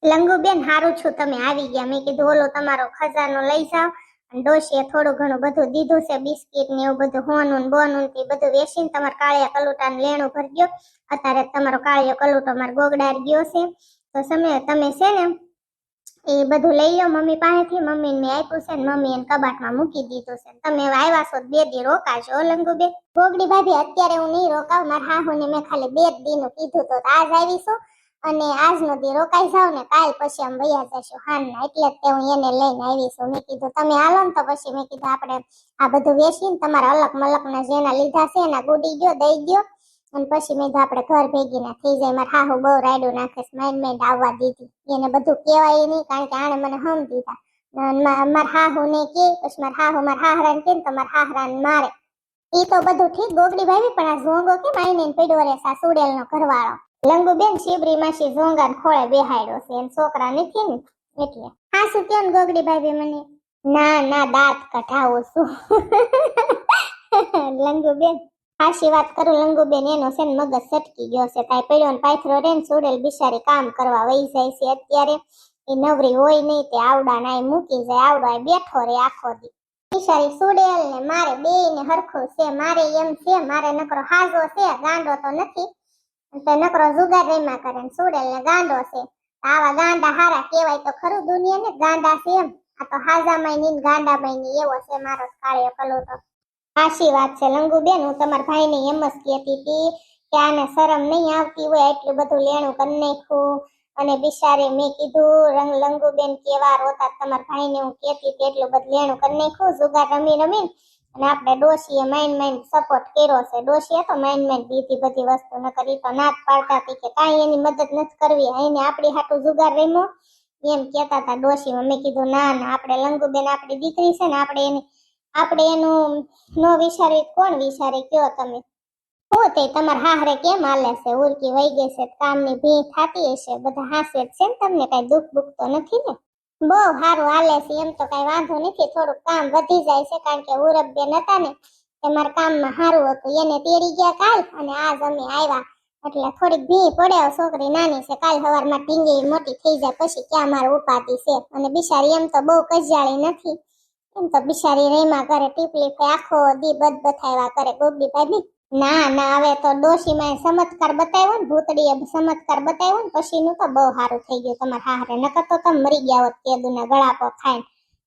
લંગુબેન હારું છું તમે આવી ગયા. મેં કીધું ઓલો તમારો ખજાનો લઈ જાવ. અને ડોશીએ થોડું ઘણું બધું દીધું છે, બિસ્કિટ ને એવું બધું હોનું ને બોનું ને બધું વેચીને તમારા કાળિયા કલુટા ને લેણું ભરી ગયો. અત્યારે તમારો કાળિયો કલુટો મારો ગોગડાર ગયો છે. તો તમે છે ને એ બધું લઈ લો મમ્મી પાસેથી. મમ્મી ને આપ્યું છે ને મમ્મી એને કબાટમાં મૂકી દીધું છે. તમે આવ્યા છો 2 દી રોકાજો લંગુબેન. ગોગડી ભાભી અત્યારે હું નહીં રોકાવ. મારા હાહુને મેં ખાલી 2 દીનું કીધું તો આજ આવીશું અને આજનો દી રોકાઈ જાવ ને કાલ પછી આમ વયા જશું હાનના. એટલે જ હું એને લઈને આવીશું. મેં કીધું તમે હાલો ને તો પછી મેં કીધું આપણે આ બધું વેચીને તમારા અલક મલકના જેના લીધા છે એના ગુડી ગયો દઈ ગયો અને પછી મેં કીધું આપણે ઘર ભેગી ના થઈ જાય. મારા હાહુ બહુ રાયડું નાખે છે, માઇન્ડ આવવા દીધી. એને બધું કહેવાય નહીં કારણ કે આણે મને હમ દીધા. મારા હાહુ ને કે પછી મારા હાહુ મારા હાહરાને કે તો મારા હાહરાને મારે. ઈ તો બધું ઠીક ગોગડી ભાભી, પણ આ ઝોંગો કે માઈને પડ્યો રે સા સુડેલનો ઘરવાળો લંગુબેન શિબરી માસી ઝોંગાને ખોળે બેહાડ્યો છે. એને છોકરા નથી ને એટલે. હા શું કેમ ગોગડી ભાભી મને? ના દાંત કઢાવું છું લંગુબેન. હાશી વાત કરું લંગુબેન, એનો છે ને મગજ સટકી ગયો છે. કાંઈ પડ્યો ને પાથરો રે ને સુડેલ બિચારી કામ કરવા વહી જાય છે. અત્યારે એ નવરી હોય નહીં તે આવડા ના મૂકી જાય. આવડો આ બેઠો રે આખો દી. બિચારી સુડેલ ને મારે બેયને હરખું છે. મારે એમ છે મારે નકરો હાજો છે, ગાંડો તો નથી. તો નકરો જુગાર રેમાં કરે ને સુડેલ ને ગાંડો છે. આવા ગાંડા હારા કેવાય તો ખરું દુનિયા ને ગાંડા છે એમ. આ તો હાજામાં ની ગાંડામાં ની એવો છે મારો કાળિયો કલોટો. સાચી વાત છે લંગુબેન. હું તમારા ભાઈને એમ જ કહેતી હતી કે આને શરમ નહીં આવતી હોય એટલું બધું લેણું કરી નાખ્યું. અને બિચારે મેં કીધું લંગુબેન કેવા રોતા તમારા ભાઈને હું કહેતી હતી એટલું બધું લેણું કરી નાખ્યું જુગાર રમી રમીને. અને આપણે ડોશીએ માઇન્ડ સપોર્ટ કર્યો છે. ડોશીએ તો માઇન્ડ દીધી બધી વસ્તુ ન કરી તો નાત પાડતા હતી કે કાંઈ એની મદદ નથી કરવી, એને આપણી હાટું જુગાર રમ્યો એમ કહેતા હતા ડોશીમાં. મેં કીધું ના આપણે લંગુબેન આપણી દીકરી છે ને આપણે એનું નો વિચારી કોણ વિચારે કયો તમે? હું તે તમારા હાહરે કેમ હાલે છે? ઉરકી વહી ગઈ છે, કામની ભી થાતી હશે, બધા હાસે જ છે ને, તમને કઈ દુઃખ બુખ તો નથી ને? બહુ સારું હાલે છે એમ તો કઈ વાંધો નથી. થોડુંક કામ વધી જાય છે કારણ કે ઉરબબેન હતા ને તમારા કામમાં સારું હતું. એને તેડી ગયા કાલ અને આજ અમે આવ્યા એટલે થોડીક ભી પડે. છોકરી નાની છે, કાલ સવારમાં ઢીંગી મોટી થઈ જાય પછી ક્યાં મારે ઉપાધિ છે. અને બિચારી એમ તો બહુ કજિયાળી નથી. એમ તો બિચારી રેમાં કરે ટીપલી આખો દી બથાવ્યા કરે ગોગડી ભાભી. ના હવે તો ડોશીમાં ચમત્કાર બતાવ્યો ને, ભૂતડીએ ચમત્કાર બતાવ્યો ને પછી નું તો બહુ સારું થઈ ગયું તમારા હાહરે. નકર તો તમે મરી ગયા હોત કેદુના ગળાપો ખાઈને.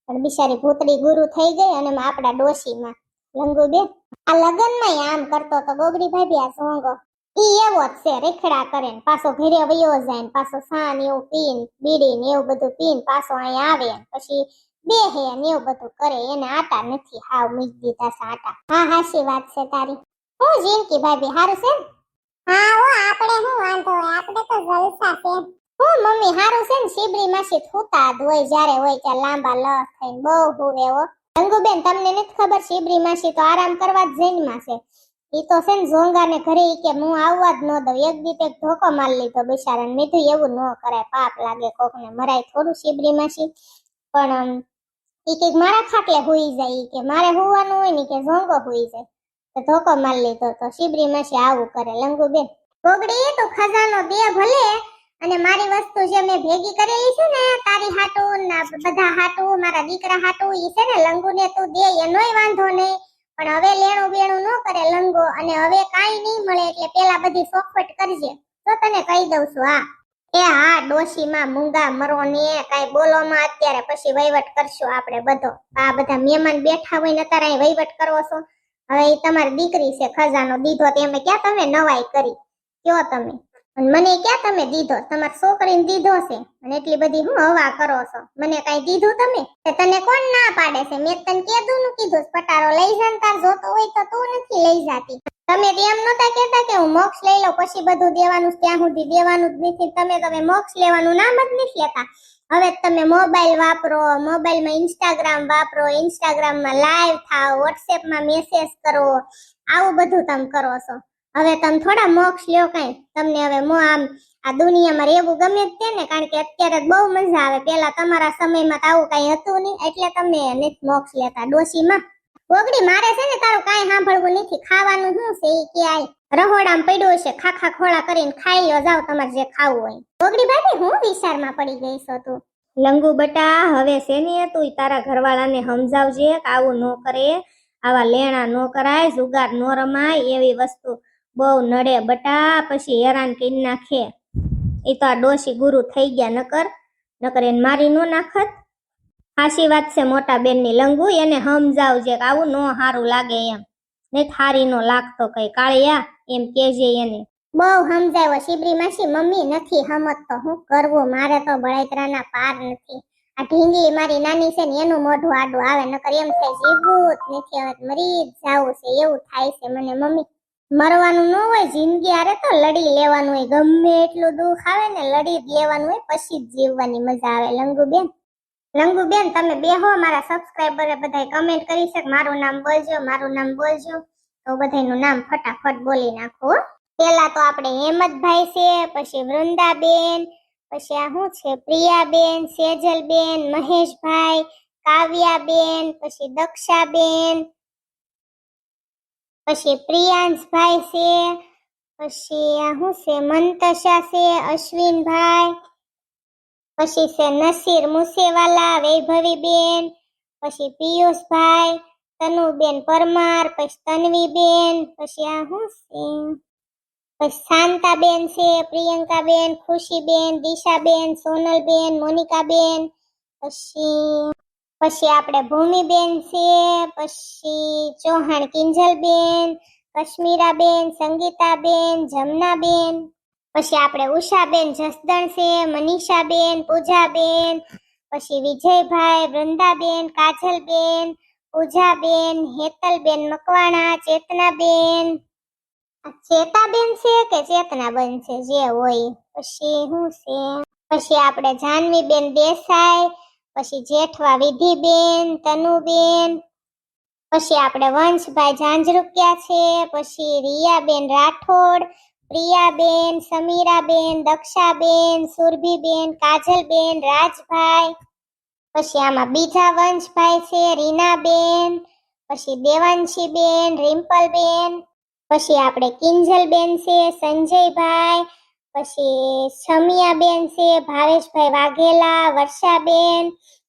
પણ બિચારી ભૂતડી ગુરુ થઈ ગઈ અને આપડા ડોશીમાં લંગુબેન આ લગનમાં આમ કરતો તો ગોગડી ભાભી. આ સોંગો ઈ એવો જ છે, રેખડા કરે ને પાછો ઘરે વયો જાય ને પાછો સાન એવું પીન બીડી ને એવું બધું પીન પાછો અહીંયા આવે પછી બેહે ને એવું બધું કરે. એને આટા નથી હાવ મૂકી દીધા છે આટા. હા હાચી વાત છે તારી. હું જીનકી ભાભી હારું છે ને? હા હો આપણે શું વાંધો હોય, આપણે તો જલસા છે. હું મમ્મી હારું છે ને? શિબરી માસી થૂતા જ હોય જ્યારે હોય ત્યાં લાંબા લસ થઈને બહુ હુવે હો. રંગુબેન તમને નથી ખબર શિબરી માસી તો આરામ કરવા જ જઈનમાં છે. ઈ તો છે ને ઝોંગાને ઘરે ઈ કે હું આવવા જ ન દઉં. એક દીત એક ધોકો મારી લીધો બિચારાને. મેં કીધું એવું ન કરાય, પાપ લાગે કોકને, મરાય થોડું શિબરી માસી. પણ ઈ કે મારા ખાટલે હુઈ જાય, ઈ કે મારે હુવાનું હોય ને કે ઝોંગો હુઈ જાય. તો ધોકો મારી લીધો તો શિબરી માસી આવું કરે. લંગુબેન ગોગડી તો ખજાનો દે ભલે, અને મારી વસ્તુ જે મેં ભેગી કરેલી છે ને તારી હાટું ના બધા હાટું મારા દીકરા હાટું ઈ છે ને લંગુને તું દે એનોય વાંધો નહીં. પણ હવે લેણું બેણું ન કરે લંગો, અને હવે કાંઈ નહીં મળે એટલે પેલા બધી સોખવટ કરજે તો તને કહી દઉં છું. હા એ હા ડોશીમાં મૂંગા મરો ને કાંઈ બોલોમાં અત્યારે પછી વહીવટ કરશું આપણે બધો. આ બધા મહેમાન બેઠા હોય ને અત્યારે અહીં વહીવટ કરવો છો. હવે એ તમારી દીકરી છે, ખજાનો દીધો તો એમે ક્યાં તમે નવાઈ કરી કયો તમે? અને મને ક્યાં તમે દીધો? તમારી છોકરીને દીધો છે અને એટલી બધી હું હવા કરો છો? મને કઈ દીધું તમે? તને કોણ ના પાડે છે? મેં તને કેદું નું કીધું પટારો લઈ જા તાર જોતો હોય તો તું નથી લઈ જાતી. તમે એમ નતા કેતા કે હું મોક્ષ લઈ લઉં પછી બધું દેવાનું, ત્યાં સુધી દેવાનું જ નથી. તમે મોક્ષ લેવાનું નામ જ નથી લેતા. હવે તમે મોબાઈલ વાપરો, મોબાઈલમાં ઇન્સ્ટાગ્રામ વાપરો, ઇન્સ્ટાગ્રામમાં લાઈવ થાવ, વોટ્સએપમાં મેસેજ કરો, આવું બધું તમે કરો છો. હવે તમે થોડા મોક્ષ લ્યો કઈ. તમને હવે આમ આ દુનિયામાં રહેવું ગમે જ છે ને, કારણ કે અત્યારે બહુ મજા આવે. પેલા તમારા સમયમાં તો આવું કઈ હતું નહીં એટલે તમે નથી મોક્ષ લેતા. ડોશીમાં ગોગડી મારે છે ને તારું કાંઈ સાંભળવું નથી. ખાવાનું શું છે એ ક્યાંય રહોડામાં પડ્યું હશે, ખાખા ખોળા કરીને ખાઈ લ્યો, જાવ તમારે જે ખાવું હોય. ગોગડી ભાભી હું વિચારમાં પડી ગઈ છો તું? લંગુ બટા, હવે શેની તું તારા ઘરવાળાને સમજાવજે કે આવું ન કરે, આવા લેણા ન કરાય, જુગાર ન રમાય, એવી વસ્તુ બહુ નડે બટા, પછી હેરાન કરી નાખે. એ તો આ ડોશી ગુરુ થઈ ગયા, નકર એને મારી નો નાખત. હાચી વાત છે મોટા બેનની. લંગુ એને સમજાવજે કે આવું નો સારું લાગે એમ, નહીં થારી નો લાગતો કઈ કાળિયા, એમ કેજે એને. બહુ સમજાવ્યો શિબરી માસી, મમ્મી નથી સમજતો, હું કરવું, મારે તો બળાઈતરાના પાર નથી. આ ઢીંગલી મારી નાની છે ને એનું મોઢું આડું આવે, નકર એમ થાય જીવવું જ નથી, હવે મરી જ જાવું છે એવું થાય છે મને. મમ્મી મરવાનું ન હોય, જિંદગી આરે તો લડી લેવાનું હોય, ગમે એટલું દુઃખ આવે ને લડી જ લેવાનું હોય, પછી જ જીવવાની મજા આવે. લંગુબેન તમે બેહો, મારા સબસ્ક્રાઇબરે બધાય કમેન્ટ કરી છે મારું નામ બોલજો, મારું નામ બોલજો, તો બધાયનું નામ ફટાફટ બોલી નાખો. પેલા તો આપણે હેમતભાઈ છે, પછી વૃંદાબેન, પછી આ શું છે પ્રિયાબેન, સેજલબેન, મહેશભાઈ, કાવ્યાબેન, પછી દક્ષાબેન, પછી પ્રિયાંશભાઈ છે, પછી આ શું છે મંતશા છે, અશ્વિનભાઈ, પછી છે નસીર મુસેવાલા, વૈભવીબેન, પછી પિયુષભાઈ, તનુબેન પરમાર, પછી તન્વીબેન, પછી આ શું છે પછી શાંતાબેન છે, પ્રિયંકાબેન, ખુશીબેન, દિશાબેન, સોનલબેન, મોનિકાબેન, પછી આપણે ભૂમિબેન છે, પછી ચૌહાણ કિંજલબેન, કશ્મીરાબેન, સંગીતાબેન, જમનાબેન, પછી આપણે ઉષાબેન જસદણ છે, મનીષાબેન, પૂજાબેન, પછી વિજયભાઈ, વૃંદાબેન, કાજલબેન, પૂજાબેન, હેતલબેન મકવાણા, ચેતનાબેન, ચેતાબેન છે કે ચેતનાબેન છે જે હોય, પછી શું છે પછી આપણે જાનવીબેન દેસાઈ, પછી જેઠવા વિધિબેન, તનુબેન, પછી આપણે વંશભાઈ ઝાંઝરુકિયા છે, પછી રિયાબેન રાઠોડ, પ્રિયાબેન, સમીરાબેન, દક્ષાબેન, સુરભીબેન, કાજલબેન, રાજભાઈ, પછી આમાં બીજા વંશભાઈ છે રીનાબેન, પછી દેવાંશીબેન, રિમ્પલબેન, પછી આપણે કિંજલબેન છે, સંજયભાઈ, પછી શમિયાબેન છે, ભાવેશભાઈ વાઘેલા, વર્ષાબેન,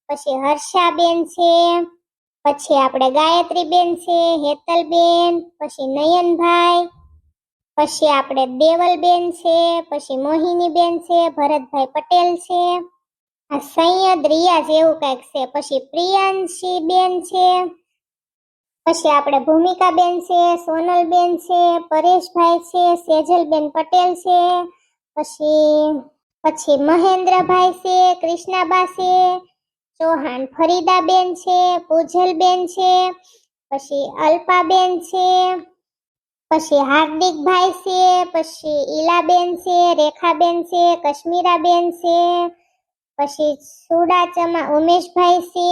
પછી હર્ષાબેન છે, પછી આપણે ગાયત્રીબેન છે, હેતલબેન, પછી નયનભાઈ, પછી આપણે દેવલબેન છે, પછી મોહિનીબેન છે, ભરતભાઈ પટેલ છે, આ સૈયદ રિયાઝ એવું કંઈક છે, પછી પ્રિયાંશીબેન છે, પછી આપણે ભૂમિકાબેન છે, સોનલબેન છે, પરેશભાઈ છે, સેજલબેન પટેલ છે, પછી મહેન્દ્રભાઈ છે, કૃષ્ણાબા છે, ચૌહાણ ફરીદાબેન છે, પૂજલબેન છે, પછી અલ્પાબેન છે, પછી હાર્દિકભાઈ છે, પછી ઈલાબેન છે, રેખાબેન છે, કશ્મીરાબેન છે, પછી સુડાચમા ઉમેશભાઈ છે,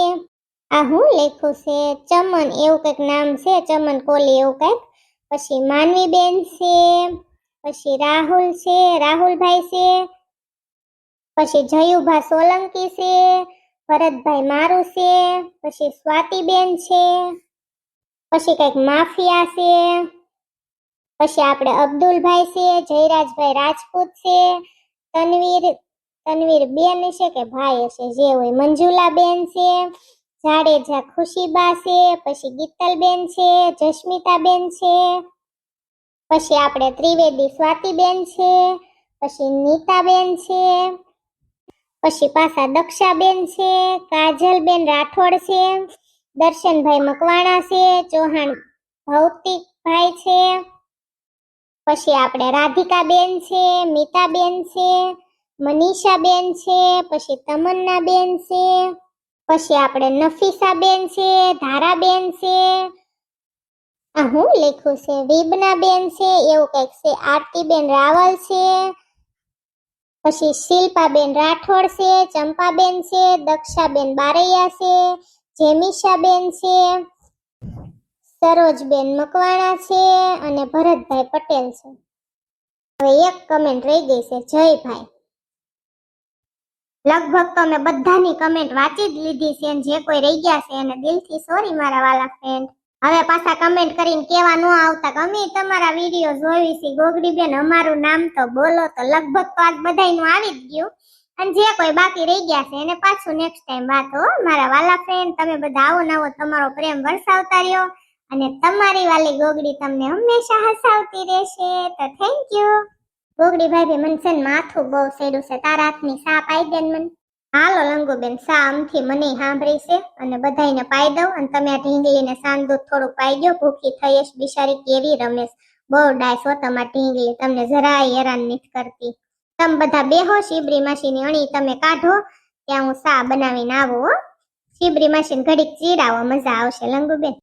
આ હું લખ્યું છે ચમન એવું કંઈક નામ છે, ચમન કોલી એવું કંઈક, પછી માનવીબેન છે, પછી રાહુલ છે, રાહુલભાઈ છે, પછી જયુભા સોલંકી છે, ભરતભાઈ મારું છે, પછી સ્વાતિબેન છે, પછી કંઈક માફિયા છે, પછી આપણે અબ્દુલભાઈ છે, જયરાજભાઈ રાજપૂત છે, તનવીર બેન છે કે ભાઈ હશે જે હોય, મંજુલાબેન છે, જાડેજા ખુશીબા છે, પછી ગીતલબેન છે, જસ્મિતાબેન છે, પછી આપણે ત્રિવેદી સ્વાતિબેન છે, પછી નીતાબેન છે, પછી પાછા દક્ષાબેન છે, કાજલબેન રાઠોડ છે, દર્શનભાઈ મકવાણા છે, ચૌહાણ ભૌતિકભાઈ છે, પછી આપણે રાધિકાબેન છે, મીતાબેન છે, મનીષાબેન છે, પછી તમન્નાબેન છે, પછી આપણે નફીસાબેન છે, ધારાબેન છે, આ હું લખ્યું છે વિબનાબેન છે એવું કંઈક છે, આરતીબેન રાવલ છે, પછી શિલ્પાબેન રાઠોડ છે, ચંપાબેન છે, દક્ષાબેન બારૈયા છે, જેમિશાબેન છે, સરોજબેન મકવાણા છે અને ભરતભાઈ પટેલ છે. હવે એક કમેન્ટ રહી ગઈ છે જયભાઈ. લગભગ તો મેં બધાની કમેન્ટ વાંચી જ લીધી છે, જે કોઈ રહી ગયા છે એને દિલથી સોરી મારા વાલા ફ્રેન્ડ. હવે પાછા કમેન્ટ કરીને કેવા ન આવતા કે અમે તમારા વિડીયો જોઈ છે ગોગડી બેન અમારું નામ તો બોલો. તો લગભગ તો આજ બધાયનું આવી જ ગયું અને જે કોઈ બાકી રહી ગયા છે એને પાછું નેક્સ્ટ ટાઈમ વાત હો. મારા વાલા ફ્રેન્ડ તમે બધા આવો નવો તમારો પ્રેમ વરસાવતા રહ્યો અને તમારી વાલી ગોગડી તમને હંમેશા હસાવતી રહેશે. તો થેન્ક યુ ગોગડી ભાભી. મને છે ને માથું બહુ સેડું છે, તારા હાથની સા પાઈ દે ને મને. હાલો લંગુબેન, સા આમથી મને સાંભળી છે અને બધાયને પાઈ દઉં અને તમે આ ઢીંગલીને સાંજ દૂધ થોડુંક પાઈ દો. ભૂખી થઈ હશે બિચારી, કેવી રમેશ. બહુ ડાયસ હો તમારી ઢીંગલી, તમને જરાય હેરાન નથી કરતી. તમે બધા બેહો, શીબરી માસીની અણી તમે કાઢો, ત્યાં હું સા બનાવીને આવું હો. શીબરી માસીને ઘડીક ચીરાવો, મજા આવશે લંગુબેન.